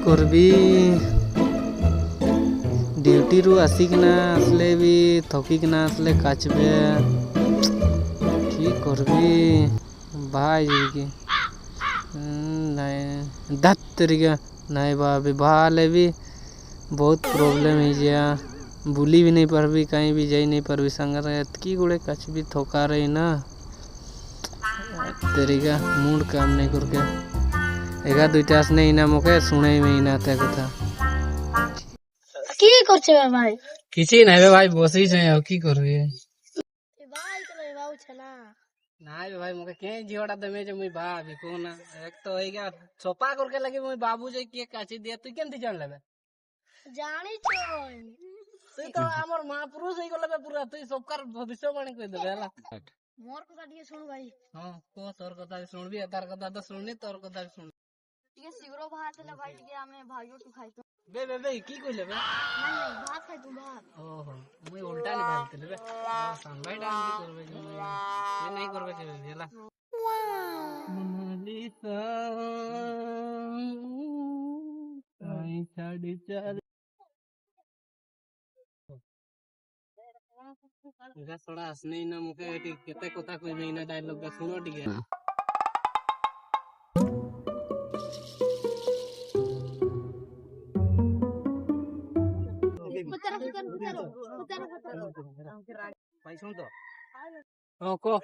করবি ডিউটি রু আসিকিনা আসলে বি থকিকিনা আসলে কাচবে কি করবি ভাই কি নাই দাঁত তরিকা নাই বা বিবাহ ହେଲେ ବି ବହୁତ ପ୍ରୋବ୍ଲେମ୍ ହେଇଯିବା ବୁଲି ବି नहीं पारबी कहीं भी जाई नहीं पारबी संगरे एतकी गुड़े कचबी थोका रही ना तरीका मूड काम नहीं करके एगा दुईटा आसने इना मोके सुने में इना ते कथा কি করছে ভাই? किसी नहीं बे भाई बसी से अब की करबी ভাই তো বাউছে না নাই বে ভাই मोके के जियोड़ा दमे जे मुई बा भी को ना एक तो एगा सोपा करके लगे मुई बाबू जे के काची दिया तू केमती जान लेबे জানিছ তুই তো আমার মহাপুরুষ হয়ে গেলে পুরা তুই সবকার ভবিষ্যবাণী কই দেবে হেলা মোর কথা ଟିକେ শুন ভাই ହଁ କୁହ ତୋର କଥା ବି ଶୁଣିବି ତାର କଥା ତ ଶୁଣିନି ତୋର କଥା ବି ଶୁଣିବି ଟିକେ ଶୀଘ୍ର ଭାତ ହେଲେ ଭାଇ ଟିକେ ଆମେ ଭାଇଠୁ ଖାଇଛୁ ବେ କି କହିଲେ ବେ ନାଇଁ ନାଇଁ ଭାତ ଖାଇଛୁ ଭାତ ଓହୋ ମୁଇଁ ଉଲ୍ଟା ନି ଭାବିଥିଲି ବେ ସାନ ଭାଇଟା ଏମିତି କରବେ ଯେ ମୁଇଁ ଏ ନାଇଁ କରବେ କେବେ ବି ହେଲା ମୋନାଲିସା କାଇଁ ଛାଡ଼ି ଚାଲି ଏଟା ସଡ଼ା ଆସନେ ନା ମୁକେ ଏଠି କେତେ କଥା କହିବି ନା ଡାଇଲଗ ଟା ଶୁଣ ଟିକେ ଭାଇ ଶୁଣ ତ ହଁ କହ